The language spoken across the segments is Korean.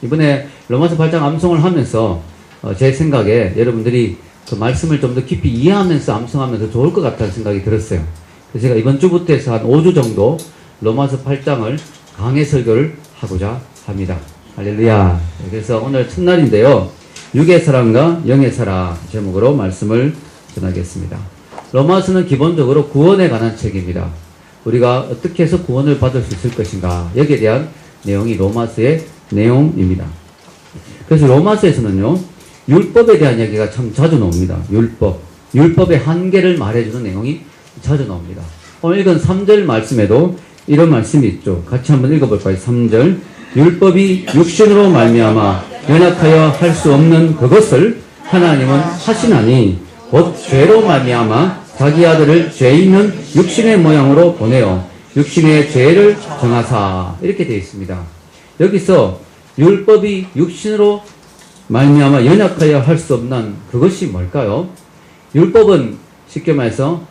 이번에 로마서 8장 암송을 하면서 제 생각에 여러분들이 그 말씀을 좀 더 깊이 이해하면서 암송하면 더 좋을 것 같다는 생각이 들었어요. 그래서 제가 이번 주부터 해서 한 5주 정도 로마서 8장을 강해 설교를 하고자 합니다. 할렐루야. 그래서 오늘 첫날인데요. 육의 사랑과 영의 사랑 제목으로 말씀을 전하겠습니다. 로마서는 기본적으로 구원에 관한 책입니다. 우리가 어떻게 해서 구원을 받을 수 있을 것인가, 여기에 대한 내용이 로마서의 내용입니다. 그래서 로마서에서는요, 율법에 대한 이야기가 참 자주 나옵니다. 율법의 한계를 말해주는 내용이 자주 나옵니다. 오늘 읽은 3절 말씀에도 이런 말씀이 있죠. 같이 한번 읽어볼까요? 3절. 율법이 육신으로 말미암아 연약하여 할 수 없는 그것을 하나님은 하시나니 곧 죄로 말미암아 자기 아들을 죄 있는 육신의 모양으로 보내어 육신의 죄를 정하사, 이렇게 되어 있습니다. 여기서 율법이 육신으로 말미암아 연약하여 할 수 없는 그것이 뭘까요? 율법은 쉽게 말해서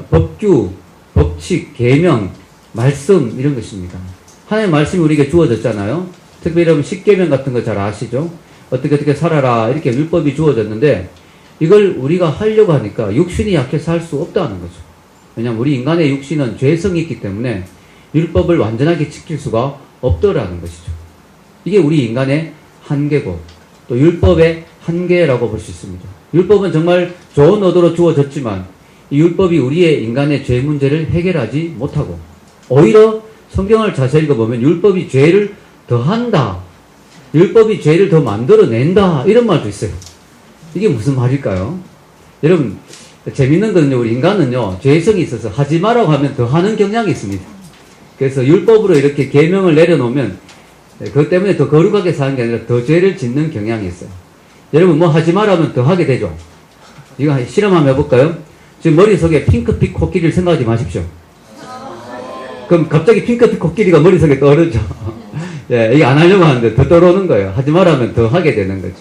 법규, 법칙, 계명, 말씀, 이런 것입니다. 하나님의 말씀이 우리에게 주어졌잖아요. 특별히 여러분 십계명 같은 거 잘 아시죠? 어떻게 살아라, 이렇게 율법이 주어졌는데 이걸 우리가 하려고 하니까 육신이 약해서 할 수 없다는 거죠. 왜냐하면 우리 인간의 육신은 죄성이 있기 때문에 율법을 완전하게 지킬 수가 없더라는 것이죠. 이게 우리 인간의 한계고 또 율법의 한계라고 볼 수 있습니다. 율법은 정말 좋은 의도로 주어졌지만 이 율법이 우리의 인간의 죄 문제를 해결하지 못하고 오히려 성경을 자세히 읽어보면 율법이 죄를 더한다, 율법이 죄를 더 만들어낸다, 이런 말도 있어요. 이게 무슨 말일까요? 여러분, 재밌는 거는요, 우리 인간은요, 죄성이 있어서 하지 마라고 하면 더 하는 경향이 있습니다. 그래서 율법으로 이렇게 계명을 내려놓으면 그것 때문에 더 거룩하게 사는 게 아니라 더 죄를 짓는 경향이 있어요. 여러분, 뭐 하지 마라면 더 하게 되죠. 이거 실험 한번 해볼까요? 지금 머릿속에 핑크빛 코끼리를 생각하지 마십시오. 그럼 갑자기 핑크빛 코끼리가 머릿속에 떠오르죠. 예, 이게 안 하려고 하는데 더 떠오르는 거예요. 하지 마라면 더 하게 되는 거죠.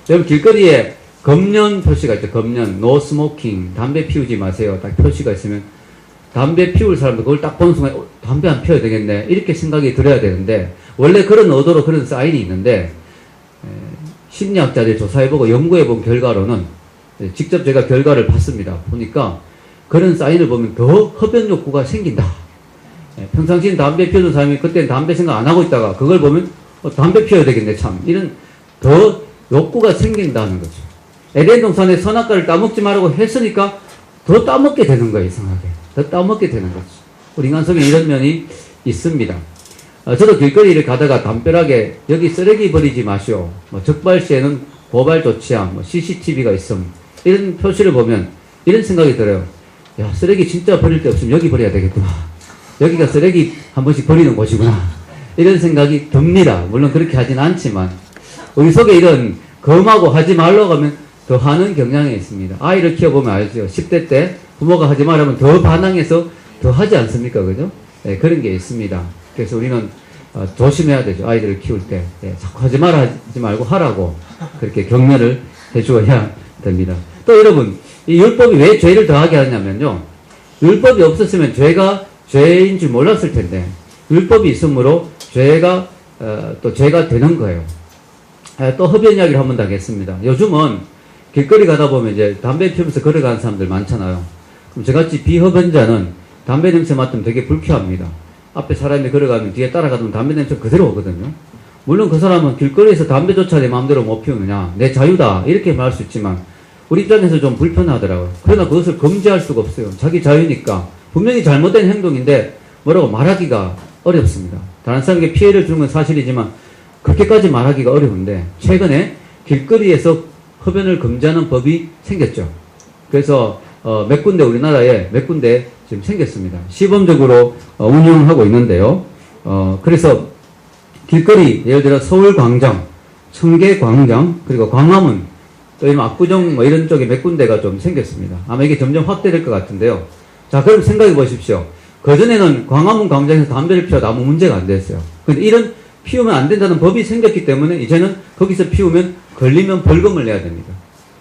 여러분, 길거리에 금연 표시가 있죠. 금연, no smoking, 담배 피우지 마세요, 딱 표시가 있으면 담배 피울 사람도 그걸 딱 보는 순간 담배 안 피워야 되겠네, 이렇게 생각이 들어야 되는데 원래 그런 의도로 그런 사인이 있는데 심리학자들이 조사해보고 연구해본 결과로는 직접 제가 결과를 봤습니다. 보니까 그런 사인을 보면 더 흡연 욕구가 생긴다. 평상시엔 담배 피우는 사람이 그때는 담배 생각 안 하고 있다가 그걸 보면 담배 피워야 되겠네, 참, 이런 더 욕구가 생긴다는 거죠. 에덴 동산에 선악과를 따먹지 말라고 했으니까 더 따먹게 되는 거예요. 이상하게 더 따먹게 되는 거죠. 우리 인간 속에 이런 면이 있습니다. 저도 길거리를 가다가 담벼락에 여기 쓰레기 버리지 마시오, 적발 시에는 고발 조치함, CCTV가 있음, 이런 표시를 보면 이런 생각이 들어요. 야, 쓰레기 진짜 버릴 데 없으면 여기 버려야 되겠구나, 여기가 쓰레기 한 번씩 버리는 곳이구나, 이런 생각이 듭니다. 물론 그렇게 하진 않지만 우리 속에 이런 검하고 하지 말라고 하면 더 하는 경향이 있습니다. 아이를 키워보면 알죠. 10대 때 부모가 하지 말라면 더 반항해서 더 하지 않습니까? 그죠? 네, 그런 게 있습니다. 그래서 우리는 조심해야 되죠. 아이들을 키울 때. 네, 자꾸 하지 말아, 하지 말고 하라고 그렇게 격려를 해주어야 됩니다. 또 여러분, 이 율법이 왜 죄를 더하게 하냐면요, 율법이 없었으면 죄가 죄인 줄 몰랐을 텐데 율법이 있으므로 죄가 또 죄가 되는 거예요. 또 흡연 이야기를 한번 더 하겠습니다. 요즘은 길거리 가다 보면 이제 담배 피우면서 걸어가는 사람들 많잖아요. 그럼 저같이 비흡연자는 담배 냄새 맡으면 되게 불쾌합니다. 앞에 사람이 걸어가면 뒤에 따라가면 담배 냄새 그대로 오거든요. 물론 그 사람은 길거리에서 담배조차 내 마음대로 못 피우느냐, 내 자유다, 이렇게 말할 수 있지만 우리 입장에서 좀 불편하더라고요. 그러나 그것을 금지할 수가 없어요. 자기 자유니까. 분명히 잘못된 행동인데 뭐라고 말하기가 어렵습니다. 다른 사람에게 피해를 주는 건 사실이지만 그렇게까지 말하기가 어려운데 최근에 길거리에서 흡연을 금지하는 법이 생겼죠. 그래서 몇 군데, 우리나라에 몇 군데 지금 생겼습니다. 시범적으로 운영하고 있는데요. 그래서 길거리, 예를 들어 서울광장, 청계광장, 그리고 광화문, 또 이런 압구정 뭐 이런 쪽에 몇 군데가 좀 생겼습니다. 아마 이게 점점 확대될 것 같은데요. 자, 그럼 생각해 보십시오. 그전에는 광화문 광장에서 담배를 피워도 아무 문제가 안 됐어요. 근데 이런 피우면 안 된다는 법이 생겼기 때문에 이제는 거기서 피우면 걸리면 벌금을 내야 됩니다.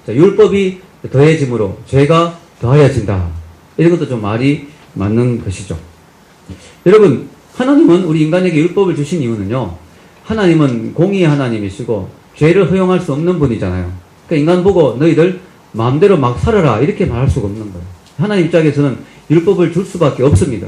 자, 율법이 더해짐으로 죄가 더하여진다. 이런 것도 좀 말이 맞는 것이죠. 여러분, 하나님은 우리 인간에게 율법을 주신 이유는요, 하나님은 공의의 하나님이시고 죄를 허용할 수 없는 분이잖아요. 그러니까 인간 보고 너희들 마음대로 막 살아라 이렇게 말할 수가 없는 거예요. 하나님 입장에서는 율법을 줄 수밖에 없습니다.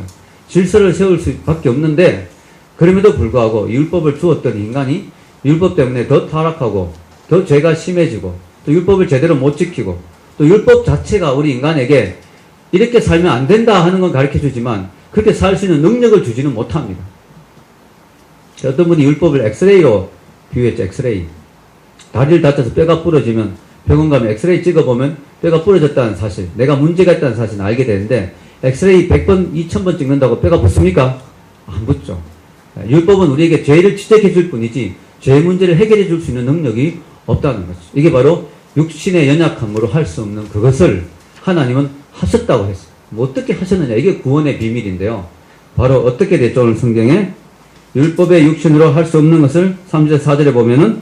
질서를 세울 수밖에 없는데 그럼에도 불구하고 율법을 주었던 인간이 율법 때문에 더 타락하고 더 죄가 심해지고 또 율법을 제대로 못 지키고 또 율법 자체가 우리 인간에게 이렇게 살면 안 된다 하는 건 가르쳐 주지만 그렇게 살 수 있는 능력을 주지는 못합니다. 어떤 분이 율법을 엑스레이로 비유했죠. 엑스레이. 다리를 다쳐서 뼈가 부러지면 병원 가면 엑스레이 찍어보면 뼈가 부러졌다는 사실, 내가 문제가 있다는 사실을 알게 되는데 엑스레이 100번, 2000번 찍는다고 뼈가 붙습니까? 안 붙죠. 율법은 우리에게 죄를 지적해 줄 뿐이지 죄 문제를 해결해 줄 수 있는 능력이 없다는 거죠. 이게 바로 육신의 연약함으로 할 수 없는 그것을 하나님은 하셨다고 했어요. 뭐 어떻게 하셨느냐, 이게 구원의 비밀인데요. 바로 어떻게 됐죠? 오늘 성경에 율법의 육신으로 할 수 없는 것을 3절 4절에 보면은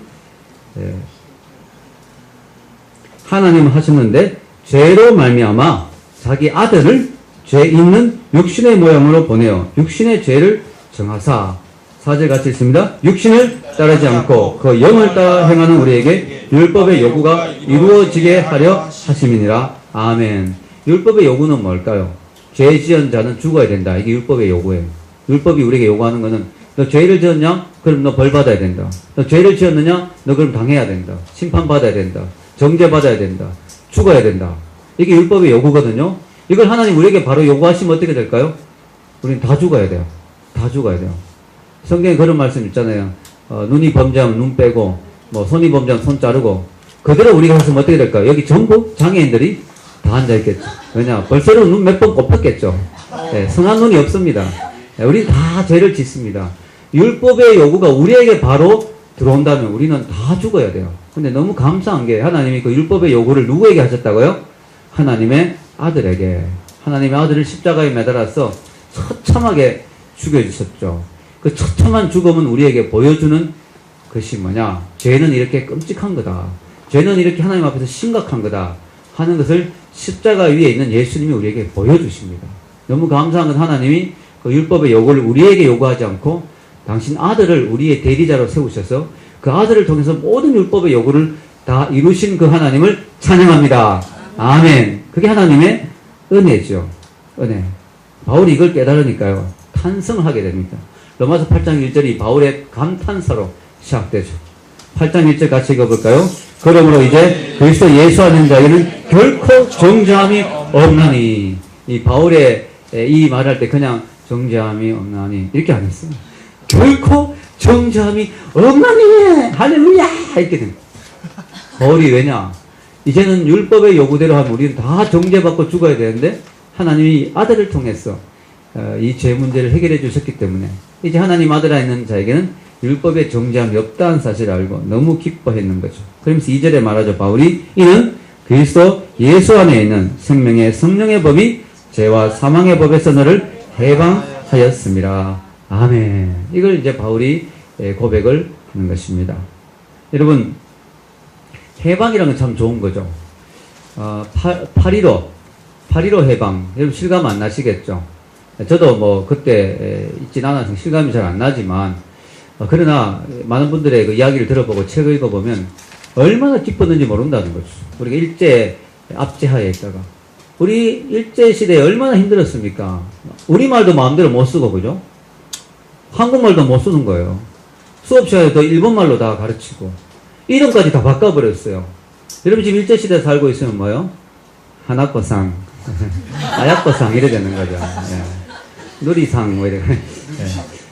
하나님은 하셨는데 죄로 말미암아 자기 아들을 죄 있는 육신의 모양으로 보내어 육신의 죄를 정하사. 4절 같이 있습니다. 육신을 따르지 않고 그 영을 따라 행하는 우리에게 율법의 요구가 이루어지게 하려 하심이니라. 아멘. 율법의 요구는 뭘까요? 죄 지은 자는 죽어야 된다. 이게 율법의 요구예요. 율법이 우리에게 요구하는 것은 너 죄를 지었냐? 그럼 너 벌 받아야 된다. 너 죄를 지었느냐? 너 그럼 당해야 된다. 심판받아야 된다. 정죄받아야 된다. 죽어야 된다. 이게 율법의 요구거든요. 이걸 하나님 우리에게 바로 요구하시면 어떻게 될까요? 우리는 다 죽어야 돼요. 다 죽어야 돼요. 성경에 그런 말씀 있잖아요. 눈이 범죄하면 눈 빼고, 뭐 손이 범죄하면 손 자르고. 그대로 우리가 했으면 어떻게 될까요? 여기 전부 장애인들이 다 앉아있겠죠. 왜냐? 벌써는 눈 몇 번 꼽혔겠죠. 네, 성한 눈이 없습니다. 네, 우리 다 죄를 짓습니다. 율법의 요구가 우리에게 바로 들어온다면 우리는 다 죽어야 돼요. 근데 너무 감사한 게 하나님이 그 율법의 요구를 누구에게 하셨다고요? 하나님의 아들에게. 하나님의 아들을 십자가에 매달아서 처참하게 죽여주셨죠. 그 처참한 죽음은 우리에게 보여주는 것이 뭐냐? 죄는 이렇게 끔찍한 거다. 죄는 이렇게 하나님 앞에서 심각한 거다 하는 것을 십자가 위에 있는 예수님이 우리에게 보여주십니다. 너무 감사한 건 하나님이 그 율법의 요구를 우리에게 요구하지 않고 당신 아들을 우리의 대리자로 세우셔서 그 아들을 통해서 모든 율법의 요구를 다 이루신 그 하나님을 찬양합니다. 아멘. 그게 하나님의 은혜죠. 은혜. 바울이 이걸 깨달으니까요. 탄성을 하게 됩니다. 로마서 8장 1절이 바울의 감탄사로 시작되죠. 8장 1절 같이 읽어볼까요? 그러므로 이제 그리스도 예수 안에 자에게는 결코 정죄함이 없나니. 이 바울의 이 말할 때 그냥 정죄함이 없나니 이렇게 안 했어요. 결코 정죄함이 없나니 할렐루야 이렇게 됩니다. 바울이 왜냐? 이제는 율법의 요구대로 하면 우리는 다 정죄받고 죽어야 되는데 하나님이 아들을 통해서 이 죄 문제를 해결해 주셨기 때문에 이제 하나님 아들 안에 있는 자에게는 율법의 정죄함이 없다는 사실을 알고 너무 기뻐했는 거죠. 그러면서 2절에 말하죠. 바울이 이는 그리스도 예수 안에 있는 생명의 성령의 법이 죄와 사망의 법에서 너를 해방하였습니다. 아멘. 이걸 이제 바울이 고백을 하는 것입니다. 여러분, 해방이라는 건 참 좋은 거죠. 8.15 해방. 여러분 실감 안 나시겠죠? 저도 뭐 그때 있진 않아서 실감이 잘 안 나지만 그러나 많은 분들의 그 이야기를 들어보고 책을 읽어보면 얼마나 기뻤는지 모른다는 거죠. 우리가 일제 압제하에 있다가 우리 일제시대에 얼마나 힘들었습니까? 우리말도 마음대로 못 쓰고 그죠? 한국말도 못 쓰는 거예요. 수업 시간에도 일본말로 다 가르치고 이름까지 다 바꿔버렸어요. 여러분 지금 일제시대에 살고 있으면 뭐요? 하나코상 아야코상 이래 되는 거죠. 예. 누리상 뭐 이래. 예.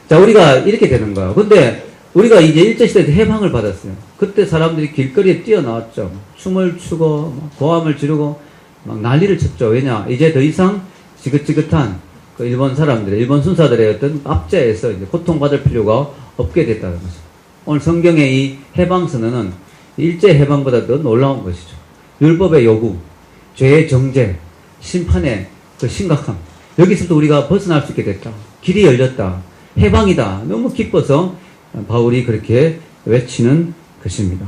자, 우리가 이렇게 되는 거예요. 근데 우리가 이제 일제시대 때 해방을 받았어요. 그때 사람들이 길거리에 뛰어나왔죠. 춤을 추고 고함을 지르고 막 난리를 쳤죠. 왜냐? 이제 더 이상 지긋지긋한 그 일본 사람들의, 일본 순사들의 어떤 압제에서 이제 고통받을 필요가 없게 됐다는 거죠. 오늘 성경의 이 해방선언은 일제 해방보다 더 놀라운 것이죠. 율법의 요구, 죄의 정죄, 심판의 그 심각함. 여기서부터 우리가 벗어날 수 있게 됐다. 길이 열렸다. 해방이다. 너무 기뻐서 바울이 그렇게 외치는 것입니다.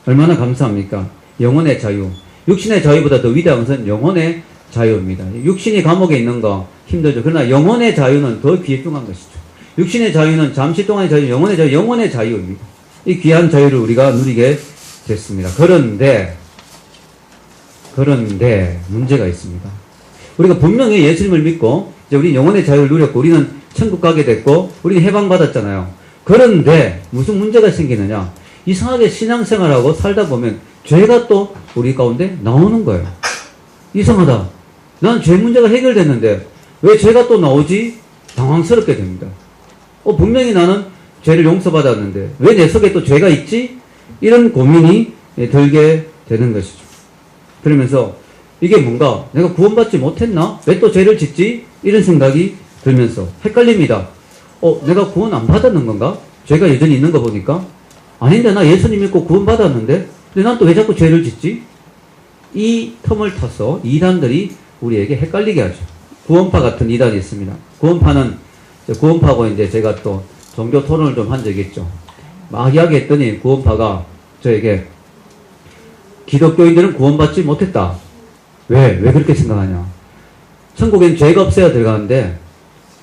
얼마나 감사합니까? 영혼의 자유. 육신의 자유보다 더 위대한 것은 영혼의 자유입니다. 육신이 감옥에 있는 거 힘들죠. 그러나 영혼의 자유는 더 귀중한 것이죠. 육신의 자유는 잠시 동안의 자유, 영혼의 자유, 영혼의 자유입니다. 이 귀한 자유를 우리가 누리게 됐습니다. 그런데 문제가 있습니다. 우리가 분명히 예수님을 믿고 이제 우리 영혼의 자유를 누렸고 우리는 천국 가게 됐고 우리는 해방받았잖아요. 그런데 무슨 문제가 생기느냐? 이상하게 신앙생활하고 살다 보면 죄가 또 우리 가운데 나오는 거예요. 이상하다. 난 죄 문제가 해결됐는데 왜 죄가 또 나오지? 당황스럽게 됩니다. 분명히 나는 죄를 용서받았는데 왜 내 속에 또 죄가 있지? 이런 고민이 들게 되는 것이죠. 그러면서 이게 뭔가 내가 구원받지 못했나? 왜 또 죄를 짓지? 이런 생각이 들면서 헷갈립니다. 내가 구원 안 받았는 건가? 죄가 여전히 있는 거 보니까 아닌데 나 예수님 믿고 구원받았는데 근데 난 또 왜 자꾸 죄를 짓지? 이 틈을 타서 이단들이 우리에게 헷갈리게 하죠. 구원파 같은 이단이 있습니다. 구원파고 이제 제가 또 종교 토론을 좀 한 적이 있죠. 막 이야기했더니 구원파가 저에게 기독교인들은 구원받지 못했다. 왜 그렇게 생각하냐? 천국엔 죄가 없어야 들어가는데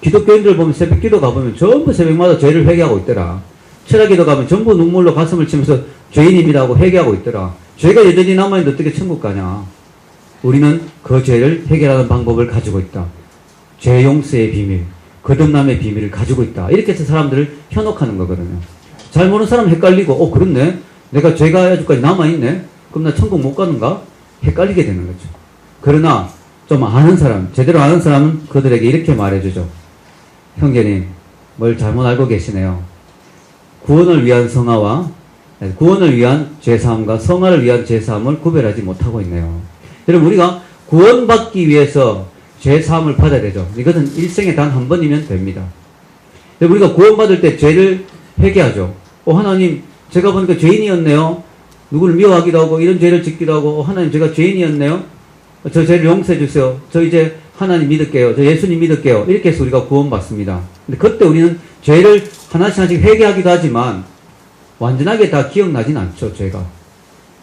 기독교인들 보면 새벽기도 가보면 전부 새벽마다 죄를 회개하고 있더라. 철학기도 가면 전부 눈물로 가슴을 치면서 죄인입니다고 회개하고 있더라. 죄가 여전히 남아있는데 어떻게 천국 가냐? 우리는 그 죄를 해결하는 방법을 가지고 있다. 죄 용서의 비밀, 거듭남의 비밀을 가지고 있다. 이렇게 해서 사람들을 현혹하는 거거든요. 잘 모르는 사람 헷갈리고 그렇네? 내가 죄가 아직까지 남아있네? 그럼 나 천국 못 가는가? 헷갈리게 되는 거죠. 그러나 좀 아는 사람, 제대로 아는 사람은 그들에게 이렇게 말해주죠. 형제님, 뭘 잘못 알고 계시네요. 구원을 위한 죄사함과 성화를 위한 죄사함을 구별하지 못하고 있네요. 여러분, 우리가 구원받기 위해서 죄사함을 받아야 되죠. 이것은 일생에 단 한 번이면 됩니다. 우리가 구원받을 때 죄를 회개하죠. 하나님, 제가 보니까 죄인이었네요. 누구를 미워하기도 하고 이런 죄를 짓기도 하고 하나님, 제가 죄인이었네요. 저 죄를 용서해 주세요. 저 이제 하나님 믿을게요. 저 예수님 믿을게요. 이렇게 해서 우리가 구원받습니다. 근데 그때 우리는 죄를 하나씩 회개하기도 하지만 완전하게 다 기억나진 않죠, 죄가.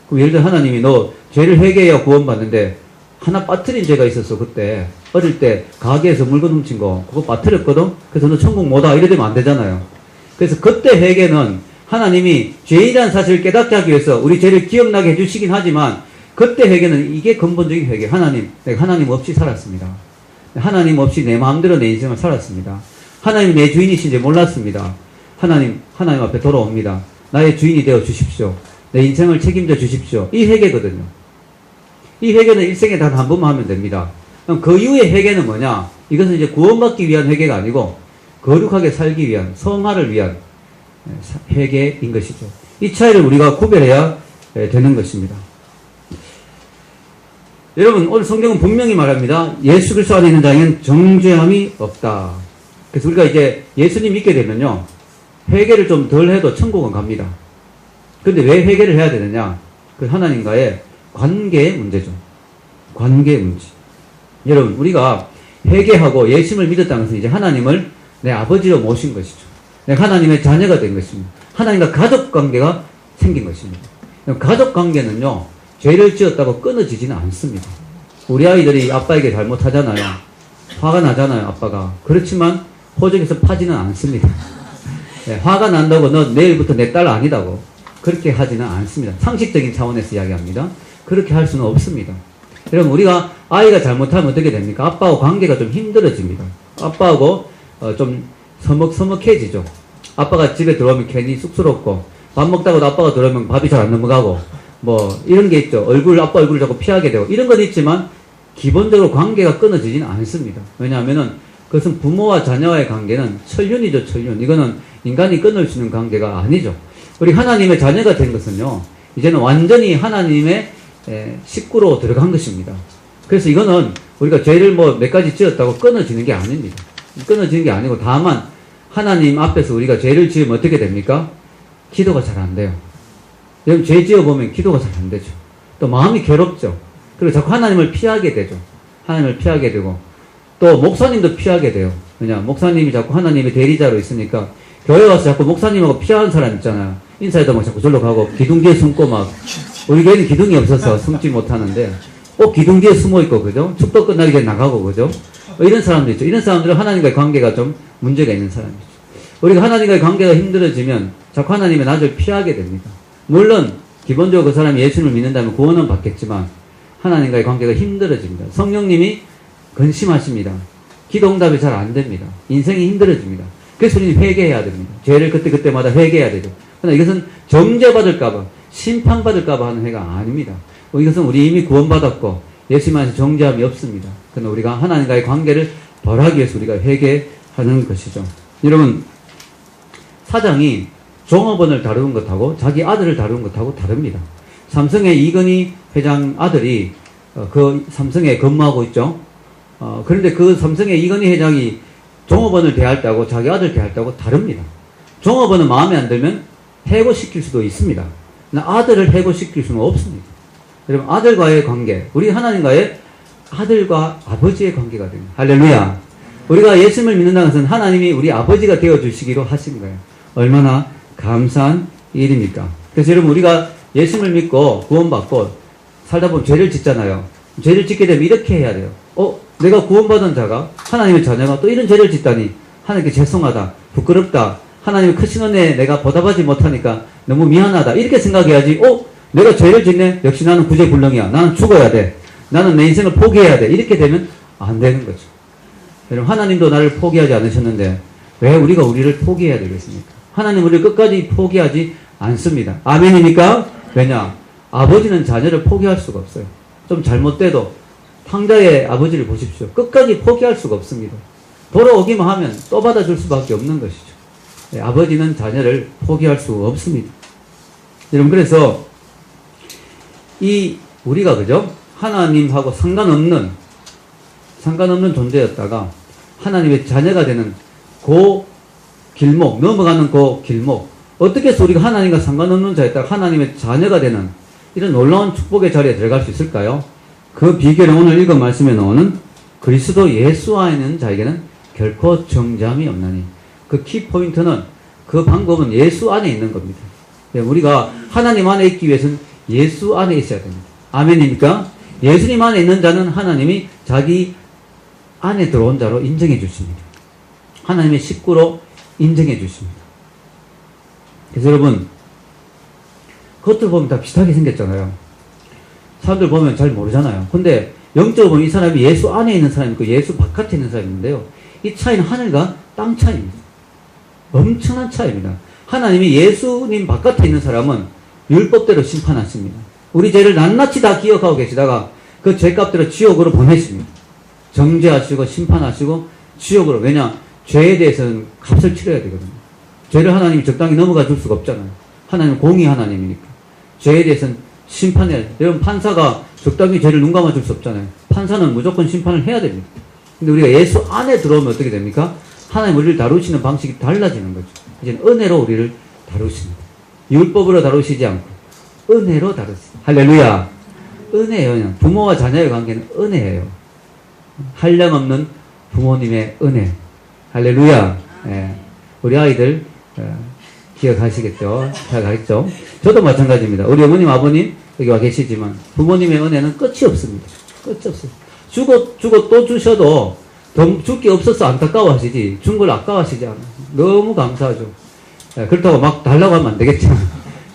그럼 예를 들어 하나님이 너 죄를 회개해야 구원받는데 하나 빠뜨린 죄가 있었어. 그때 어릴 때 가게에서 물건 훔친 거 그거 빠뜨렸거든. 그래서 너 천국 못 와. 이래 되면 안 되잖아요. 그래서 그때 회개는 하나님이 죄인이라는 사실을 깨닫게 하기 위해서 우리 죄를 기억나게 해주시긴 하지만 그때 회개는 이게 근본적인 회개. 하나님, 내가 하나님 없이 살았습니다. 하나님 없이 내 마음대로 내 인생을 살았습니다. 하나님이 내 주인이신지 몰랐습니다. 하나님 앞에 돌아옵니다. 나의 주인이 되어 주십시오. 내 인생을 책임져 주십시오. 이 회개거든요. 이 회개는 일생에 단 한 번만 하면 됩니다. 그럼 그 이후의 회개는 뭐냐? 이것은 이제 구원받기 위한 회개가 아니고 거룩하게 살기 위한, 성화를 위한 회개인 것이죠. 이 차이를 우리가 구별해야 되는 것입니다. 여러분, 오늘 성경은 분명히 말합니다. 예수 그리스도 안에 있는 자에게는 정죄함이 없다. 그래서 우리가 이제 예수님 믿게 되면요, 회개를 좀 덜 해도 천국은 갑니다. 그런데 왜 회개를 해야 되느냐? 그 하나님과의 관계의 문제죠. 관계의 문제. 여러분, 우리가 회개하고 예수님을 믿었다는 것은 이제 하나님을 내 아버지로 모신 것이죠. 내가 하나님의 자녀가 된 것입니다. 하나님과 가족 관계가 생긴 것입니다. 가족 관계는요, 죄를 지었다고 끊어지지는 않습니다. 우리 아이들이 아빠에게 잘못하잖아요. 화가 나잖아요, 아빠가. 그렇지만 호적에서 파지는 않습니다. 네, 화가 난다고 너 내일부터 내 딸 아니다고 그렇게 하지는 않습니다. 상식적인 차원에서 이야기합니다. 그렇게 할 수는 없습니다. 여러분, 우리가 아이가 잘못하면 어떻게 됩니까? 아빠하고 관계가 좀 힘들어집니다. 아빠하고 좀 서먹서먹해지죠. 아빠가 집에 들어오면 괜히 쑥스럽고, 밥 먹다가도 아빠가 들어오면 밥이 잘 안 넘어가고, 이런 게 있죠. 아빠 얼굴을 자꾸 피하게 되고, 이런 건 있지만, 기본적으로 관계가 끊어지지는 않습니다. 왜냐하면은, 그것은 부모와 자녀와의 관계는 천륜이죠, 천륜. 이거는 인간이 끊을 수 있는 관계가 아니죠. 우리 하나님의 자녀가 된 것은요, 이제는 완전히 하나님의 식구로 들어간 것입니다. 그래서 이거는 우리가 죄를 몇 가지 지었다고 끊어지는 게 아닙니다. 끊어지는 게 아니고, 다만, 하나님 앞에서 우리가 죄를 지으면 어떻게 됩니까? 기도가 잘 안 돼요. 여러분, 죄 지어보면 기도가 잘 안 되죠. 또 마음이 괴롭죠. 그리고 자꾸 하나님을 피하게 되죠. 하나님을 피하게 되고, 또 목사님도 피하게 돼요. 왜냐, 목사님이 자꾸 하나님의 대리자로 있으니까, 교회 와서 자꾸 목사님하고 피하는 사람 있잖아요. 인사해도 막 자꾸 절로 가고, 기둥 뒤에 숨고 막, 우리 교회는 기둥이 없어서 숨지 못하는데, 꼭 기둥 뒤에 숨어 있고, 그죠? 축도 끝나기 전에 나가고, 그죠? 이런 사람도 있죠. 이런 사람들은 하나님과의 관계가 좀 문제가 있는 사람이죠. 우리가 하나님과의 관계가 힘들어지면 자꾸 하나님의 낯을 피하게 됩니다. 물론 기본적으로 그 사람이 예수님을 믿는다면 구원은 받겠지만 하나님과의 관계가 힘들어집니다. 성령님이 근심하십니다. 기도 응답이 잘 안 됩니다. 인생이 힘들어집니다. 그래서 우리는 회개해야 됩니다. 죄를 그때그때마다 회개해야 되죠. 그러나 이것은 정죄받을까봐, 심판받을까봐 하는 회가 아닙니다. 이것은 우리 이미 구원받았고 예수님 안에서 정죄함이 없습니다. 그러나 우리가 하나님과의 관계를 벌하기 위해서 우리가 회개하는 것이죠. 여러분, 사장이 종업원을 다루는 것하고 자기 아들을 다루는 것하고 다릅니다. 삼성의 이건희 회장 아들이 그 삼성에 근무하고 있죠. 그런데 그 삼성의 이건희 회장이 종업원을 대할 때하고 자기 아들 대할 때하고 다릅니다. 종업원은 마음에 안 들면 해고시킬 수도 있습니다. 그러나 아들을 해고시킬 수는 없습니다. 여러분, 아들과의 관계, 우리 하나님과의 아들과 아버지의 관계가 됩니다. 할렐루야. 우리가 예수님을 믿는다는 것은 하나님이 우리 아버지가 되어주시기로 하신 거예요. 얼마나 감사한 일입니까? 그래서 여러분, 우리가 예수님을 믿고 구원받고 살다 보면 죄를 짓잖아요. 죄를 짓게 되면 이렇게 해야 돼요. 내가 구원받은 자가, 하나님의 자녀가 또 이런 죄를 짓다니 하나님께 죄송하다, 부끄럽다, 하나님의 크신 은혜에 내가 보답하지 못하니까 너무 미안하다, 이렇게 생각해야지. 내가 죄를 짓네? 역시 나는 구제불능이야. 나는 죽어야 돼. 나는 내 인생을 포기해야 돼. 이렇게 되면 안 되는 거죠. 여러분, 하나님도 나를 포기하지 않으셨는데 왜 우리가 우리를 포기해야 되겠습니까? 하나님 우리를 끝까지 포기하지 않습니다. 아멘입니까? 왜냐? 아버지는 자녀를 포기할 수가 없어요. 좀 잘못돼도 탕자의 아버지를 보십시오. 끝까지 포기할 수가 없습니다. 돌아오기만 하면 또 받아줄 수밖에 없는 것이죠. 아버지는 자녀를 포기할 수 없습니다. 여러분, 그래서 우리가 그죠? 하나님하고 상관없는 존재였다가 하나님의 자녀가 되는 그 길목, 넘어가는 그 길목, 어떻게 해서 우리가 하나님과 상관없는 자였다가 하나님의 자녀가 되는 이런 놀라운 축복의 자리에 들어갈 수 있을까요? 그 비결은 오늘 읽은 말씀에 나오는 그리스도 예수 안에 있는 자에게는 결코 정죄함이 없나니, 그 키포인트는, 그 방법은 예수 안에 있는 겁니다. 우리가 하나님 안에 있기 위해서는 예수 안에 있어야 됩니다. 아멘입니까? 예수님 안에 있는 자는 하나님이 자기 안에 들어온 자로 인정해 주십니다. 하나님의 식구로 인정해 주십니다. 그래서 여러분, 그것들 보면 다 비슷하게 생겼잖아요. 사람들 보면 잘 모르잖아요. 근데 영적으로 보면 이 사람이 예수 안에 있는 사람이 있고 예수 바깥에 있는 사람이 있는데요. 이 차이는 하늘과 땅 차이입니다. 엄청난 차이입니다. 하나님이 예수님 바깥에 있는 사람은 율법대로 심판하십니다. 우리 죄를 낱낱이 다 기억하고 계시다가 그 죄값대로 지옥으로 보내십니다. 정죄하시고 심판하시고 지옥으로. 왜냐? 죄에 대해서는 값을 치러야 되거든요. 죄를 하나님이 적당히 넘어가 줄 수가 없잖아요. 하나님은 공의 하나님이니까. 죄에 대해서는 심판해야 돼요. 여러분, 판사가 적당히 죄를 눈 감아 줄 수 없잖아요. 판사는 무조건 심판을 해야 됩니다. 근데 우리가 예수 안에 들어오면 어떻게 됩니까? 하나님 우리를 다루시는 방식이 달라지는 거죠. 이제 은혜로 우리를 다루십니다. 율법으로 다루시지 않고 은혜로 다루십니다. 할렐루야. 은혜예요. 부모와 자녀의 관계는 은혜예요. 한량없는 부모님의 은혜. 할렐루야. 예. 우리 아이들 기억하시겠죠? 잘 가르쳐. 저도 마찬가지입니다. 우리 어머님, 아버님 여기 와 계시지만 부모님의 은혜는 끝이 없습니다. 끝이 없어요. 주고 또 주셔도 줄 게 없어서 안타까워 하시지, 준 걸 아까워하시지 않아요. 너무 감사하죠. 그렇다고 막 달라고 하면 안 되겠죠.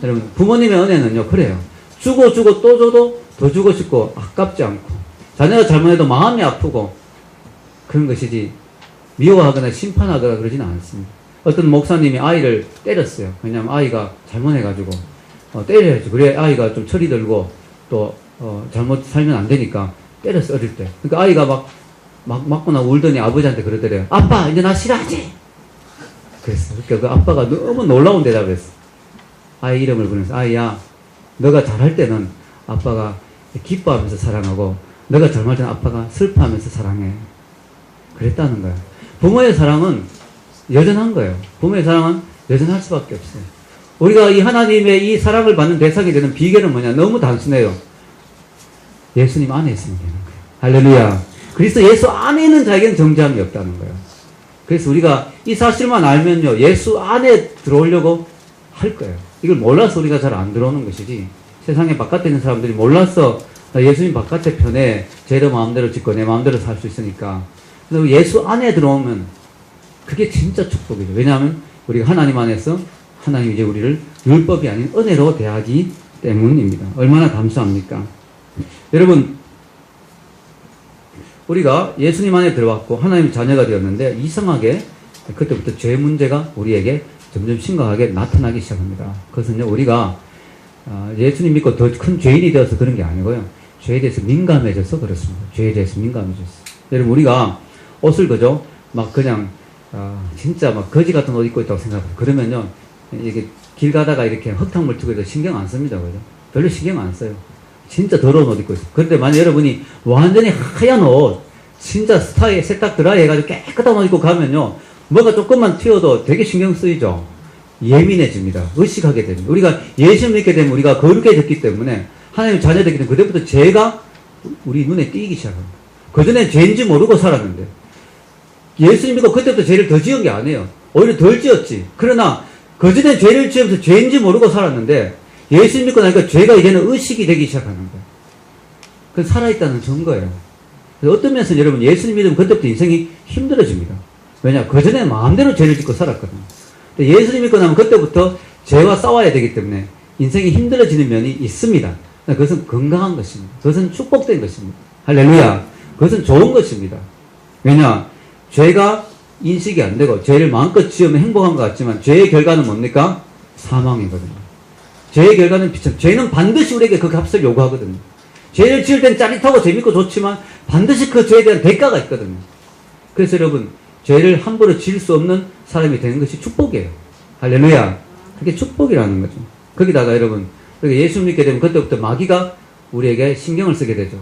여러분, 부모님의 은혜는요, 그래요. 주고 또 줘도 더 주고 싶고 아깝지 않고, 자녀가 잘못해도 마음이 아프고 그런 것이지 미워하거나 심판하거나 그러지는 않습니다. 어떤 목사님이 아이를 때렸어요. 왜냐하면 아이가 잘못해가지고 때려야죠. 그래 아이가 좀 철이 들고 또 잘못 살면 안 되니까 때렸어, 어릴 때. 그러니까 아이가 막 맞고 나 울더니 아버지한테 그러더래요. 아빠, 이제 나 싫어하지? 그랬어. 그러니까 그 아빠가 너무 놀라운 대답을 했어. 아이 이름을 부르면서, 아이야, 너가 잘할 때는 아빠가 기뻐하면서 사랑하고, 너가 잘못할 때는 아빠가 슬퍼하면서 사랑해. 그랬다는 거야. 부모의 사랑은 여전한 거예요. 부모의 사랑은 여전할 수밖에 없어요. 우리가 이 하나님의 이 사랑을 받는 대상이 되는 비결은 뭐냐? 너무 단순해요. 예수님 안에 있으면 되는 거예요. 할렐루야. 그리스도 예수 안에 있는 자에게는 정죄함이 없다는 거예요. 그래서 우리가 이 사실만 알면요, 예수 안에 들어오려고 할 거예요. 이걸 몰라서 우리가 잘 안 들어오는 것이지, 세상에 바깥에 있는 사람들이 몰라서 예수님 바깥에 편에 죄도 마음대로 짓고 내 마음대로 살 수 있으니까. 근데 예수 안에 들어오면 그게 진짜 축복이죠. 왜냐하면 우리가 하나님 안에서 하나님 이제 우리를 율법이 아닌 은혜로 대하기 때문입니다. 얼마나 감사합니까? 여러분, 우리가 예수님 안에 들어왔고 하나님의 자녀가 되었는데 이상하게 그때부터 죄 문제가 우리에게 점점 심각하게 나타나기 시작합니다. 그것은요, 우리가 예수님 믿고 더 큰 죄인이 되어서 그런 게 아니고요. 죄에 대해서 민감해져서 그렇습니다. 죄에 대해서 민감해졌어요. 여러분, 우리가 옷을 그죠? 막 그냥 진짜 막 거지 같은 옷 입고 있다고 생각해요. 그러면요, 이게 길 가다가 이렇게 흙탕물 튀고 해도 신경 안 씁니다. 그죠? 별로 신경 안 써요. 진짜 더러운 옷 입고 있어요. 그런데 만약 여러분이 완전히 하얀 옷, 진짜 스타일 세탁 드라이 해가지고 깨끗한 옷 입고 가면요, 뭐가 조금만 튀어도 되게 신경 쓰이죠. 예민해집니다. 의식하게 됩니다. 우리가 예수 믿게 되면 우리가 거룩해졌기 때문에 하나님 자녀되기 때문에 그때부터 죄가 우리 눈에 띄기 시작합니다. 그전에 죄인지 모르고 살았는데 예수님 믿고 그때부터 죄를 더 지은 게 아니에요. 오히려 덜 지었지. 그러나 그전에 죄를 지으면서 죄인지 모르고 살았는데 예수 믿고 나니까 죄가 이제는 의식이 되기 시작하는 거예요. 그건 살아있다는 증거예요. 그래서 어떤 면에서 여러분 예수님 믿으면 그때부터 인생이 힘들어집니다. 왜냐? 그전에 마음대로 죄를 짓고 살았거든요. 근데 예수님 믿고 나면 그때부터 죄와 싸워야 되기 때문에 인생이 힘들어지는 면이 있습니다. 그것은 건강한 것입니다. 그것은 축복된 것입니다. 할렐루야. 그것은 좋은 것입니다. 왜냐? 죄가 인식이 안 되고 죄를 마음껏 지으면 행복한 것 같지만 죄의 결과는 뭡니까? 사망이거든요. 죄의 결과는 비참. 죄는 반드시 우리에게 그 값을 요구하거든요. 죄를 지을 땐 짜릿하고 재밌고 좋지만 반드시 그 죄에 대한 대가가 있거든요. 그래서 여러분, 죄를 함부로 지을 수 없는 사람이 되는 것이 축복이에요. 할렐루야. 그게 축복이라는 거죠. 거기다가 여러분, 예수 믿게 되면 그때부터 마귀가 우리에게 신경을 쓰게 되죠.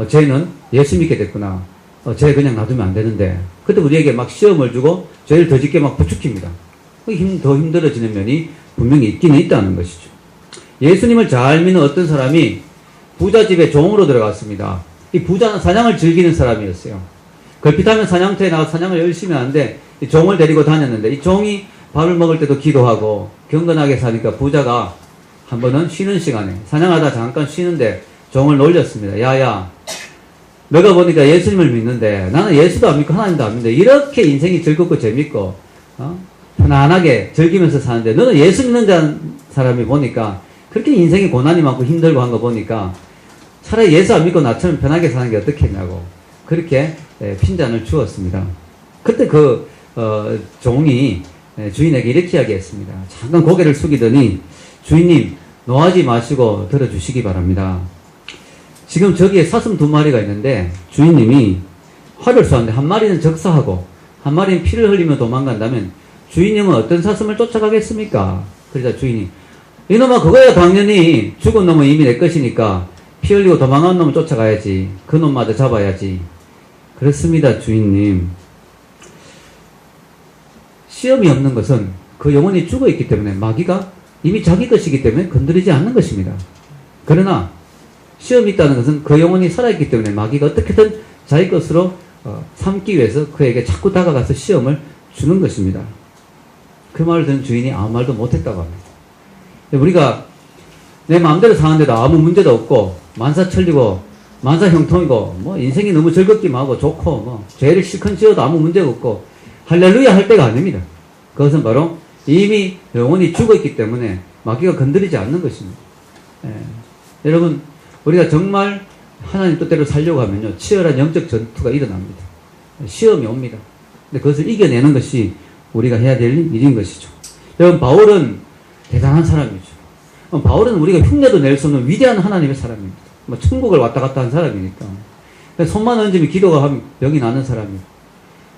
죄는 예수 믿게 됐구나. 죄 그냥 놔두면 안 되는데. 그때 우리에게 막 시험을 주고 죄를 더 짓게 막 부추깁니다. 더 힘들어지는 면이 분명히 있기는 있다는 것이죠. 예수님을 잘 믿는 어떤 사람이 부자 집에 종으로 들어갔습니다. 이 부자는 사냥을 즐기는 사람이었어요. 걸핏하면 사냥터에 나가서 사냥을 열심히 하는데 이 종을 데리고 다녔는데 이 종이 밥을 먹을 때도 기도하고 경건하게 사니까 부자가 한 번은 쉬는 시간에 사냥하다 잠깐 쉬는데 종을 놀렸습니다. 야야, 너가 보니까 예수님을 믿는데 나는 예수도 안 믿고 하나님도 안 믿는데 이렇게 인생이 즐겁고 재밌고 편안하게 즐기면서 사는데 너는 예수 믿는 사람이 보니까 그렇게 인생이 고난이 많고 힘들고 한 거 보니까 차라리 예수 안 믿고 나처럼 편하게 사는 게 어떻겠냐고 그렇게 핀잔을 주었습니다. 그때 그 종이 주인에게 이렇게 이야기했습니다. 잠깐 고개를 숙이더니 주인님, 노하지 마시고 들어주시기 바랍니다. 지금 저기에 사슴 2마리가 있는데 주인님이 활을 쏘는데 한 마리는 적사하고 한 마리는 피를 흘리며 도망간다면 주인님은 어떤 사슴을 쫓아가겠습니까? 그러자 주인이 이놈아, 그거야 당연히 죽은 놈은 이미 내 것이니까 피 흘리고 도망간 놈을 쫓아가야지. 그 놈마저 잡아야지. 그렇습니다, 주인님. 시험이 없는 것은 그 영혼이 죽어 있기 때문에 마귀가 이미 자기 것이기 때문에 건드리지 않는 것입니다. 그러나 시험이 있다는 것은 그 영혼이 살아있기 때문에 마귀가 어떻게든 자기 것으로 삼기 위해서 그에게 자꾸 다가가서 시험을 주는 것입니다. 그 말을 듣는 주인이 아무 말도 못했다고 합니다. 우리가 내 마음대로 사는데도 아무 문제도 없고 만사천리고 만사형통이고 뭐 인생이 너무 즐겁기만 하고 좋고 뭐 죄를 실컷 지어도 아무 문제가 없고 할렐루야 할 때가 아닙니다. 그것은 바로 이미 영혼이 죽어있기 때문에 마귀가 건드리지 않는 것입니다. 여러분, 우리가 정말 하나님 뜻대로 살려고 하면요, 치열한 영적 전투가 일어납니다. 시험이 옵니다. 근데 그것을 이겨내는 것이 우리가 해야 될 일인 것이죠. 여러분, 바울은 대단한 사람이죠. 바울은 우리가 흉내도 낼 수 없는 위대한 하나님의 사람입니다. 뭐 천국을 왔다 갔다 한 사람이니까. 손만 얹으면 기도가 하면 병이 나는 사람이고,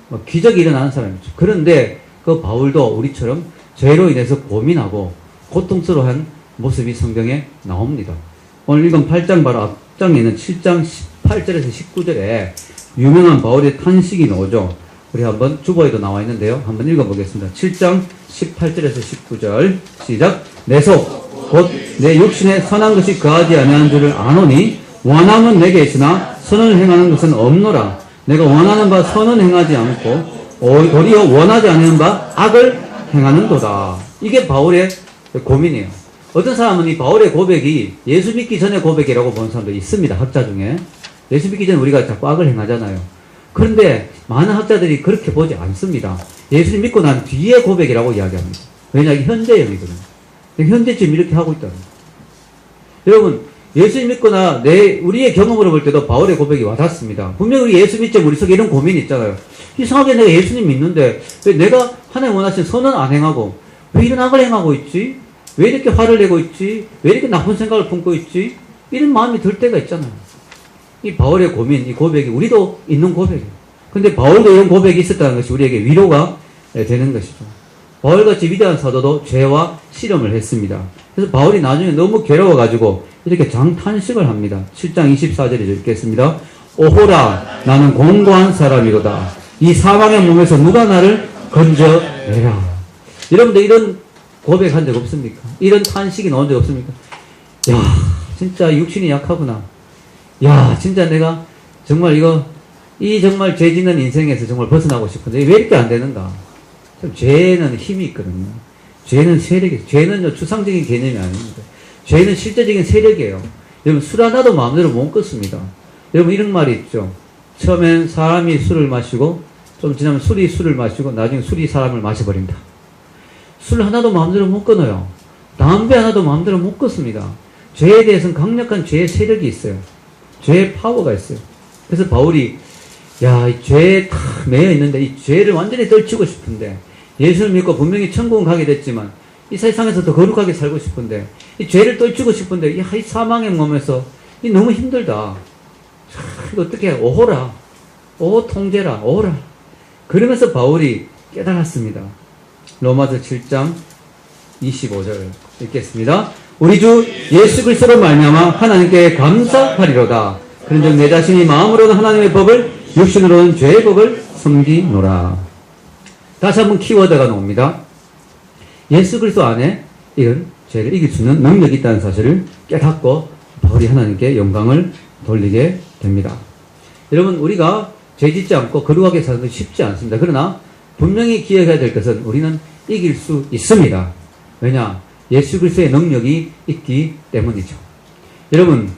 뭐 기적이 일어나는 사람이죠. 그런데 그 바울도 우리처럼 죄로 인해서 고민하고 고통스러워한 모습이 성경에 나옵니다. 오늘 읽은 8장 바로 앞장에 있는 7장 18절에서 19절에 유명한 바울의 탄식이 나오죠. 우리 한번 주보에도 나와 있는데요. 한번 읽어보겠습니다. 7장 18절에서 19절 시작. 내 속 곧 내 육신에 선한 것이 거하지 아니하는 줄을 아노니 원함은 내게 있으나 선을 행하는 것은 없노라. 내가 원하는 바 선은 행하지 않고 도리어 원하지 않는 바 악을 행하는도다. 이게 바울의 고민이에요. 어떤 사람은 이 바울의 고백이 예수 믿기 전의 고백이라고 보는 사람도 있습니다. 학자 중에. 예수 믿기 전에 우리가 자꾸 악을 행하잖아요. 그런데 많은 학자들이 그렇게 보지 않습니다. 예수님 믿고 난 뒤에 고백이라고 이야기합니다. 왜냐, 이게 현재형이거든요. 현재 지금 이렇게 하고 있다는 거예요. 여러분, 예수님 믿거나 우리의 경험으로 볼 때도 바울의 고백이 와닿습니다. 분명히 우리 예수 믿자면 우리 속에 이런 고민이 있잖아요. 이상하게 내가 예수님 믿는데 왜 내가 하나님 원하신 선은 안 행하고 왜 이런 악을 행하고 있지? 왜 이렇게 화를 내고 있지? 왜 이렇게 나쁜 생각을 품고 있지? 이런 마음이 들 때가 있잖아요. 이 바울의 고민, 이 고백이 우리도 있는 고백이에요. 근데 바울도 이런 고백이 있었다는 것이 우리에게 위로가 되는 것이죠. 바울같이 위대한 사도도 죄와 실험을 했습니다. 그래서 바울이 나중에 너무 괴로워가지고 이렇게 장탄식을 합니다. 7장 24절에 읽겠습니다. 오호라, 나는 공고한 사람이로다. 이 사망의 몸에서 누가 나를 건져내라. 여러분들 이런 고백한 적 없습니까? 이런 탄식이 나온 적 없습니까? 야, 진짜 육신이 약하구나. 야, 진짜 내가 정말 정말 죄 짓는 인생에서 정말 벗어나고 싶은데 왜 이렇게 안 되는가? 죄는 힘이 있거든요. 죄는 세력이에요. 죄는요, 추상적인 개념이 아닙니다. 죄는 실제적인 세력이에요. 여러분, 술 하나도 마음대로 못 끊습니다. 여러분, 이런 말이 있죠. 처음엔 사람이 술을 마시고, 좀 지나면 술이 술을 마시고, 나중에 술이 사람을 마셔버린다. 술 하나도 마음대로 못 끊어요. 담배 하나도 마음대로 못 끊습니다. 죄에 대해서는 강력한 죄의 세력이 있어요. 죄의 파워가 있어요. 그래서 바울이, 야, 이 죄에 다 매여 있는데, 이 죄를 완전히 떨치고 싶은데, 예수를 믿고 분명히 천국은 가게 됐지만, 이 세상에서 더 거룩하게 살고 싶은데, 이 죄를 떨치고 싶은데, 이 사망의 몸에서, 이 너무 힘들다. 이거 어떻게 해? 오호라. 오, 통제라. 오호라. 그러면서 바울이 깨달았습니다. 로마서 7장 25절 읽겠습니다. 우리 주 예수 그리스도로 말미암아 하나님께 감사하리로다. 그런즉 내 자신이 마음으로는 하나님의 법을, 육신으로는 죄의 법을 섬기노라. 다시 한번 키워드가 나옵니다. 예수 그리스도 안에 이런 죄를 이길 수 있는 능력이 있다는 사실을 깨닫고 바울이 하나님께 영광을 돌리게 됩니다. 여러분, 우리가 죄 짓지 않고 거룩하게 사는 것이 쉽지 않습니다. 그러나 분명히 기억해야 될 것은 우리는 이길 수 있습니다. 왜냐? 예수 그리스도의 능력이 있기 때문이죠. 여러분,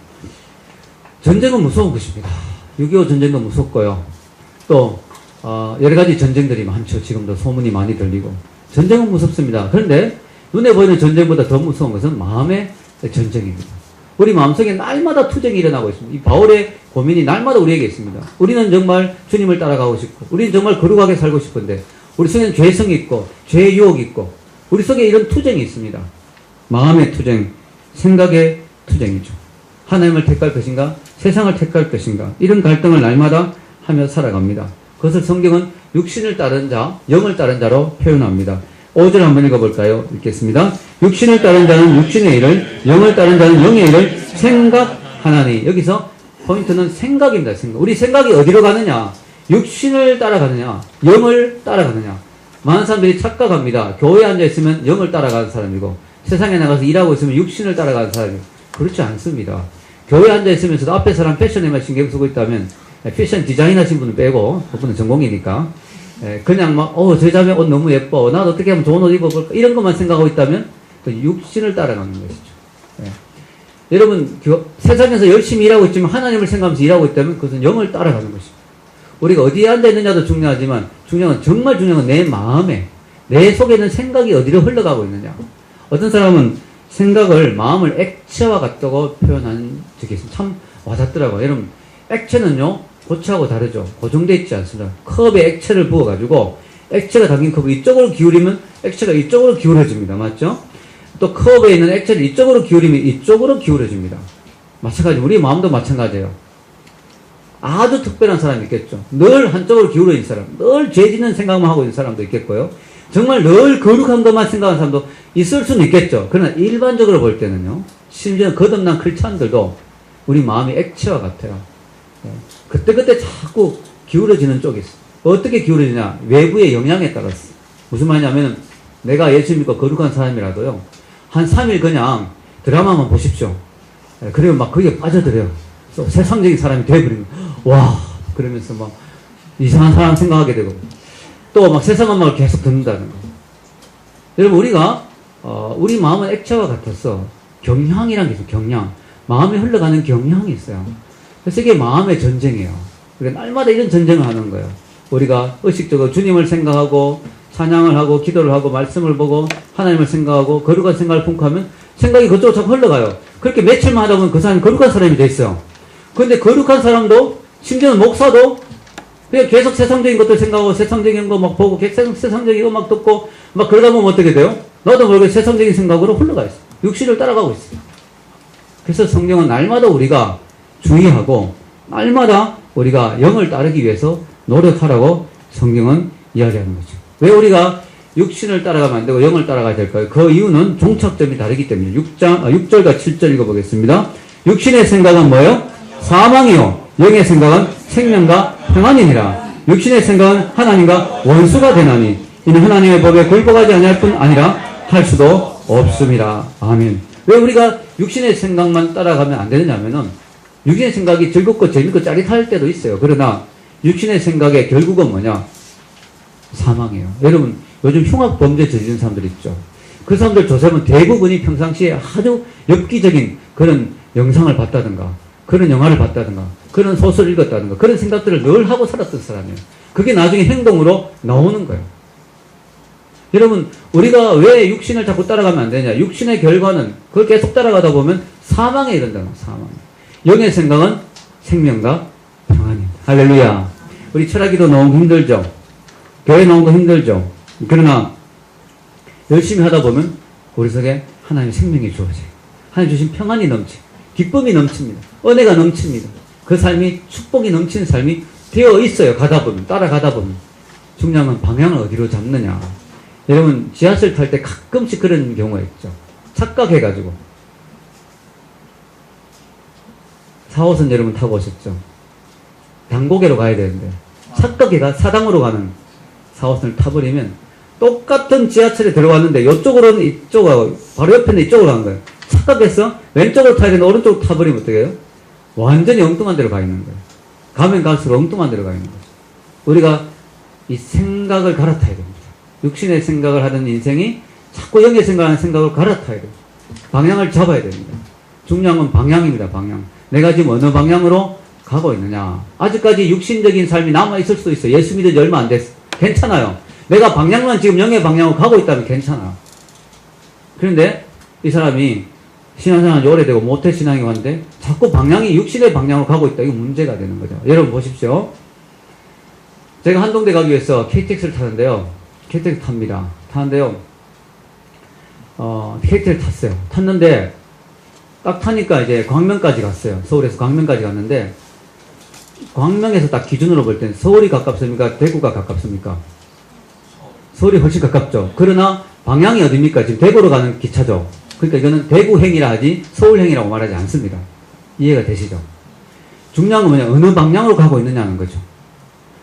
전쟁은 무서운 것입니다. 6.25 전쟁도 무섭고요. 또 여러 가지 전쟁들이 많죠. 지금도 소문이 많이 들리고. 전쟁은 무섭습니다. 그런데 눈에 보이는 전쟁보다 더 무서운 것은 마음의 전쟁입니다. 우리 마음속에 날마다 투쟁이 일어나고 있습니다. 이 바울의 고민이 날마다 우리에게 있습니다. 우리는 정말 주님을 따라가고 싶고, 우리는 정말 거룩하게 살고 싶은데, 우리 속에는 죄성이 있고, 죄의 유혹이 있고, 우리 속에 이런 투쟁이 있습니다. 마음의 투쟁, 생각의 투쟁이죠. 하나님을 택할 것인가, 세상을 택할 것인가, 이런 갈등을 날마다 하며 살아갑니다. 그것을 성경은 육신을 따른 자, 영을 따른 자로 표현합니다. 5절 한번 읽어볼까요? 읽겠습니다. 육신을 따른 자는 육신의 일을, 영을 따른 자는 영의 일을 생각하나니. 여기서 포인트는 생각입니다. 생각. 우리 생각이 어디로 가느냐? 육신을 따라가느냐? 영을 따라가느냐? 많은 사람들이 착각합니다. 교회에 앉아있으면 영을 따라가는 사람이고, 세상에 나가서 일하고 있으면 육신을 따라가는 사람이고, 그렇지 않습니다. 교회에 앉아있으면서도 앞에 사람 패션에만 신경 쓰고 있다면, 패션 디자인 하신 분은 빼고, 그분은 전공이니까, 그냥 막, 저 자매 옷 너무 예뻐. 나도 어떻게 하면 좋은 옷 입어볼까? 이런 것만 생각하고 있다면, 그 육신을 따라가는 것이죠. 여러분, 세상에서 열심히 일하고 있지만 하나님을 생각하면서 일하고 있다면 그것은 영을 따라가는 것입니다. 우리가 어디에 앉아있느냐도 중요하지만, 정말 중요한 건 내 마음에, 내 속에 있는 생각이 어디로 흘러가고 있느냐. 어떤 사람은 생각을, 마음을 액체와 같다고 표현한 적이 있습니다. 참 와닿더라고요. 여러분, 액체는요, 고체하고 다르죠. 고정되어 있지 않습니다. 컵에 액체를 부어가지고, 액체가 담긴 컵을 이쪽으로 기울이면 액체가 이쪽으로 기울어집니다. 맞죠? 또 컵에 있는 액체를 이쪽으로 기울이면 이쪽으로 기울어집니다. 마찬가지, 우리 마음도 마찬가지예요. 아주 특별한 사람이 있겠죠. 늘 한쪽으로 기울어 있는 사람, 늘 죄 짓는 생각만 하고 있는 사람도 있겠고요. 정말 늘 거룩한 것만 생각하는 사람도 있을 수는 있겠죠. 그러나 일반적으로 볼 때는요, 심지어 거듭난 크리스찬들도 우리 마음이 액체와 같아요. 그때그때 자꾸 기울어지는 쪽이 있어요. 어떻게 기울어지냐? 외부의 영향에 따라서. 무슨 말이냐면, 내가 예수 믿고 거룩한 사람이라도요, 한 3일 그냥 드라마만 보십시오. 그러면 막 거기에 빠져들어요. 세상적인 사람이 되어버리면, 와, 그러면서 막 이상한 사람 생각하게 되고, 또 막 세상 음악을 계속 듣는다는 거. 여러분, 우리가, 우리 마음은 액체와 같아서 경향이라는 게 있어요. 경향. 마음에 흘러가는 경향이 있어요. 그래서 이게 마음의 전쟁이에요. 우리가 날마다 이런 전쟁을 하는 거예요. 우리가 의식적으로 주님을 생각하고 찬양을 하고 기도를 하고 말씀을 보고 하나님을 생각하고 거룩한 생각을 품고하면 생각이 그쪽으로 자꾸 흘러가요. 그렇게 며칠만 하다 보면 그 사람이 거룩한 사람이 돼 있어요. 그런데 거룩한 사람도 심지어는 목사도 그냥 계속 세상적인 것들 생각하고 세상적인 거 막 보고 세상적인 거 막 듣고 막 그러다 보면 어떻게 돼요? 나도 모르게 세상적인 생각으로 흘러가 있어요. 육신을 따라가고 있어요. 그래서 성경은 날마다 우리가 주의하고 날마다 우리가 영을 따르기 위해서 노력하라고 성경은 이야기하는 거죠. 왜 우리가 육신을 따라가면 안 되고 영을 따라가야 될까요? 그 이유는 종착점이 다르기 때문에 6절과 7절 읽어보겠습니다. 육신의 생각은 뭐예요? 사망이요. 영의 생각은 생명과 평안이니라. 육신의 생각은 하나님과 원수가 되나니 이는 하나님의 법에 굴복하지 아니할 뿐 아니라 할 수도 없습니다. 아멘. 왜 우리가 육신의 생각만 따라가면 안 되느냐면은 육신의 생각이 즐겁고 재밌고 짜릿할 때도 있어요. 그러나 육신의 생각의 결국은 뭐냐? 사망이에요. 여러분 요즘 흉악 범죄 저지른 사람들 있죠. 그 사람들 조사하면 대부분이 평상시에 아주 엽기적인 그런 영상을 봤다든가 그런 영화를 봤다든가 그런 소설을 읽었다든가 그런 생각들을 늘 하고 살았던 사람이에요. 그게 나중에 행동으로 나오는 거예요. 여러분 우리가 왜 육신을 자꾸 따라가면 안 되냐? 육신의 결과는 그걸 계속 따라가다 보면 사망에 이른다는 거예요. 사망. 영의 생각은 생명과 평안입니다. 할렐루야. 우리 철학기도 너무 힘들죠. 교회 나온 거 힘들죠. 그러나 열심히 하다 보면 우리 속에 하나님의 생명이 주어져요. 하나님 주신 평안이 넘치, 기쁨이 넘칩니다. 은혜가 넘칩니다. 그 삶이 축복이 넘치는 삶이 되어 있어요. 가다 보면, 따라가다 보면. 중요한 건 방향을 어디로 잡느냐. 여러분 지하철 탈 때 가끔씩 그런 경우가 있죠. 착각해가지고 4호선 여러분 타고 오셨죠. 당고개로 가야 되는데 착각해가 사당으로 가는 4호선을 타버리면 똑같은 지하철에 들어왔는데 이쪽으로는 이쪽하고 바로 옆에는 이쪽으로 간 거예요. 착각해서 왼쪽으로 타야 되는데 오른쪽으로 타버리면 어떻게 해요? 완전히 엉뚱한 데로 가 있는 거예요. 가면 갈수록 엉뚱한 데로 가 있는 거죠. 우리가 이 생각을 갈아타야 됩니다. 육신의 생각을 하던 인생이 자꾸 영의 생각하는 생각을 갈아타야 돼요. 방향을 잡아야 됩니다. 중요한 건 방향입니다. 방향. 내가 지금 어느 방향으로 가고 있느냐. 아직까지 육신적인 삶이 남아있을 수도 있어요. 예수 믿은 지 얼마 안 됐어. 괜찮아요. 내가 방향만 지금 영의 방향으로 가고 있다면 괜찮아요. 그런데 이 사람이 신앙생활이 오래되고 모태신앙이 왔는데 자꾸 방향이 육신의 방향으로 가고 있다. 이거 문제가 되는 거죠. 여러분 보십시오. 제가 한동대 가기 위해서 KTX를 타는데요. KTX 탑니다. 타는데요. KTX를 탔어요. 탔는데 딱 타니까 이제 광명까지 갔어요. 서울에서 광명까지 갔는데 광명에서 딱 기준으로 볼 때는 서울이 가깝습니까? 대구가 가깝습니까? 서울이 훨씬 가깝죠. 그러나 방향이 어딥니까? 지금 대구로 가는 기차죠. 그러니까 이거는 대구행이라 하지 서울행이라고 말하지 않습니다. 이해가 되시죠? 중요한 건 뭐냐? 어느 방향으로 가고 있느냐는 거죠.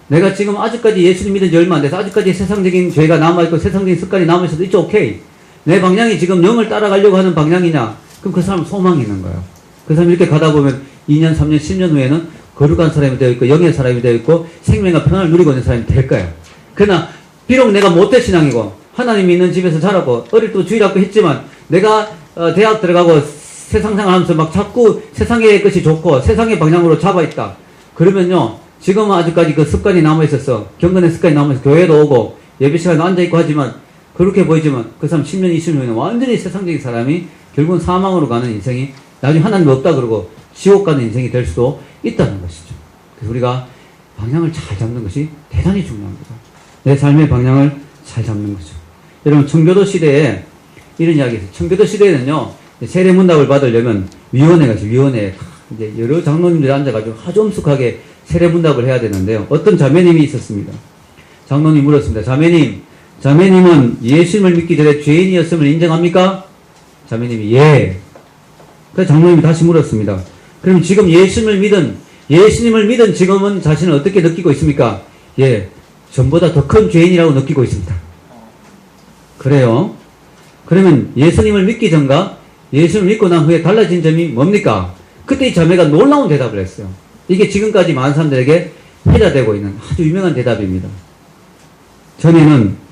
내가 지금 아직까지 예수님 믿은 지 얼마 안 돼서 아직까지 세상적인 죄가 남아있고 세상적인 습관이 남아있어도 it's okay. 내 방향이 지금 영을 따라가려고 하는 방향이냐? 그럼 그 사람은 소망이 있는 거예요. 그 사람이 이렇게 가다 보면 2년, 3년, 10년 후에는 거룩한 사람이 되어 있고 영의 사람이 되어 있고 생명과 평안을 누리고 있는 사람이 될 거예요. 그러나 비록 내가 모태신앙이고 하나님이 있는 집에서 자라고 어릴 때 주일학교 했지만 내가 대학 들어가고 세상생활 하면서 막 자꾸 세상의 것이 좋고 세상의 방향으로 잡아있다. 그러면요 지금은 아직까지 그 습관이 남아있어서 경건의 습관이 남아있어서 교회도 오고 예배 시간에 앉아있고 하지만 그렇게 보이지만 그 사람 10년, 20년 후에는 완전히 세상적인 사람이 결국은 사망으로 가는 인생이 나중에 하나님 없다 그러고 지옥 가는 인생이 될 수도 있다는 것이죠. 그래서 우리가 방향을 잘 잡는 것이 대단히 중요합니다. 내 삶의 방향을 잘 잡는 거죠. 여러분 청교도 시대에 이런 이야기 있어요. 청교도 시대에는요 세례문답을 받으려면 위원회가 있어요. 위원회에 이제 여러 장로님들이 앉아가지고 아주 엄숙하게 세례문답을 해야 되는데요. 어떤 자매님이 있었습니다. 장로님 물었습니다. 자매님은 예수님을 믿기 전에 죄인이었음을 인정합니까? 자매님이 예. 그래서 장로님이 다시 물었습니다. 그럼 지금 예수님을 믿은 지금은 자신을 어떻게 느끼고 있습니까? 예. 전보다 더 큰 죄인이라고 느끼고 있습니다. 그래요. 그러면 예수님을 믿기 전과 예수님을 믿고 난 후에 달라진 점이 뭡니까? 그때 이 자매가 놀라운 대답을 했어요. 이게 지금까지 많은 사람들에게 회자되고 있는 아주 유명한 대답입니다.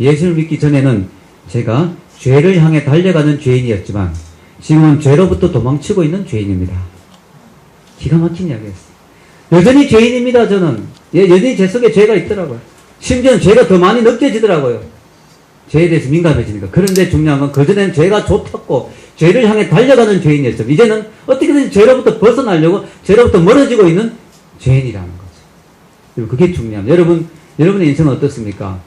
예수를 믿기 전에는 제가 죄를 향해 달려가는 죄인이었지만 지금은 죄로부터 도망치고 있는 죄인입니다. 기가 막힌 이야기였어요. 여전히 죄인입니다, 저는. 예, 여전히 제 속에 죄가 있더라고요. 심지어는 죄가 더 많이 느껴지더라고요. 죄에 대해서 민감해지니까. 그런데 중요한 건 그전에는 죄가 좋았고 죄를 향해 달려가는 죄인이었죠. 이제는 어떻게든 죄로부터 벗어나려고 죄로부터 멀어지고 있는 죄인이라는 거죠. 그게 중요합니다. 여러분의 인생은 어떻습니까?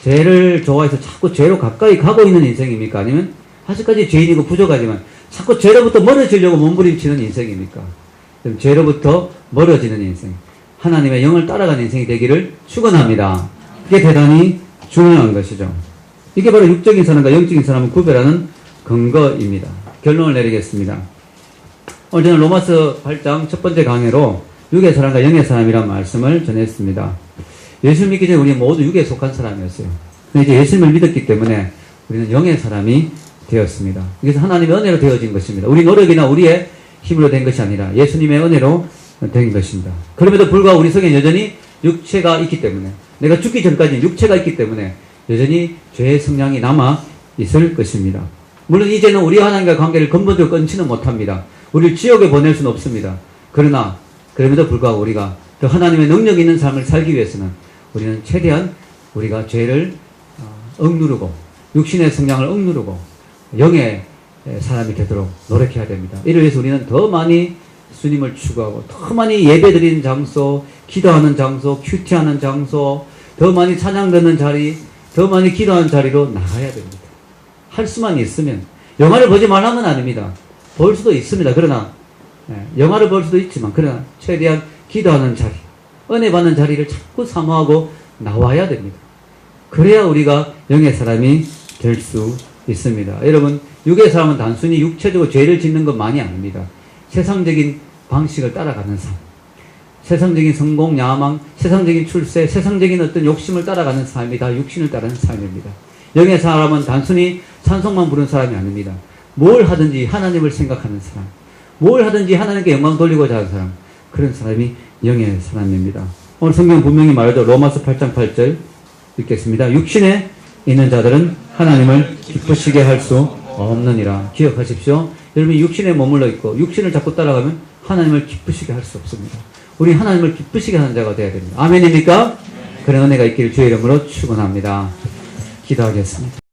죄를 좋아해서 자꾸 죄로 가까이 가고 있는 인생입니까? 아니면 아직까지 죄인이고 부족하지만 자꾸 죄로부터 멀어지려고 몸부림치는 인생입니까? 죄로부터 멀어지는 인생, 하나님의 영을 따라가는 인생이 되기를 축원합니다. 이게 대단히 중요한 것이죠. 이게 바로 육적인 사람과 영적인 사람을 구별하는 근거입니다. 결론을 내리겠습니다. 오늘 저는 로마서 8장 첫 번째 강해로 육의 사람과 영의 사람이란 말씀을 전했습니다. 예수를 믿기 전에 우리는 모두 육에 속한 사람이었어요. 근데 이제 예수님을 믿었기 때문에 우리는 영의 사람이 되었습니다. 이것은 하나님의 은혜로 되어진 것입니다. 우리 노력이나 우리의 힘으로 된 것이 아니라 예수님의 은혜로 된 것입니다. 그럼에도 불구하고 우리 속에 여전히 육체가 있기 때문에, 내가 죽기 전까지 육체가 있기 때문에 여전히 죄의 성향이 남아 있을 것입니다. 물론 이제는 우리 하나님과 관계를 근본적으로 끊지는 못합니다. 우리를 지옥에 보낼 수는 없습니다. 그러나 그럼에도 불구하고 우리가 그 하나님의 능력 있는 삶을 살기 위해서는 우리는 최대한 우리가 죄를 억누르고 육신의 성향을 억누르고 영의 사람이 되도록 노력해야 됩니다. 이를 위해서 우리는 더 많이 주님을 추구하고 더 많이 예배드리는 장소, 기도하는 장소, 큐티하는 장소, 더 많이 찬양 듣는 자리, 더 많이 기도하는 자리로 나가야 됩니다. 할 수만 있으면. 영화를 보지 말라면 아닙니다. 볼 수도 있습니다. 그러나 영화를 볼 수도 있지만 그러나 최대한 기도하는 자리, 은혜 받는 자리를 자꾸 사모하고 나와야 됩니다. 그래야 우리가 영의 사람이 될 수 있습니다. 여러분, 육의 사람은 단순히 육체적으로 죄를 짓는 것만이 아닙니다. 세상적인 방식을 따라가는 삶, 세상적인 성공, 야망, 세상적인 출세, 세상적인 어떤 욕심을 따라가는 삶이 다 육신을 따르는 삶입니다. 영의 사람은 단순히 찬송만 부르는 사람이 아닙니다. 뭘 하든지 하나님을 생각하는 사람, 뭘 하든지 하나님께 영광 돌리고자 하는 사람, 그런 사람이 영의 사람입니다. 오늘 성경 분명히 말하죠. 로마서 8장 8절 읽겠습니다. 육신에 있는 자들은 하나님을 기쁘시게 할 수 없느니라. 기억하십시오. 여러분이 육신에 머물러 있고 육신을 자꾸 따라가면 하나님을 기쁘시게 할 수 없습니다. 우리 하나님을 기쁘시게 하는 자가 되어야 됩니다. 아멘입니까? 그런 은혜가 있기를 주의 이름으로 축원합니다. 기도하겠습니다.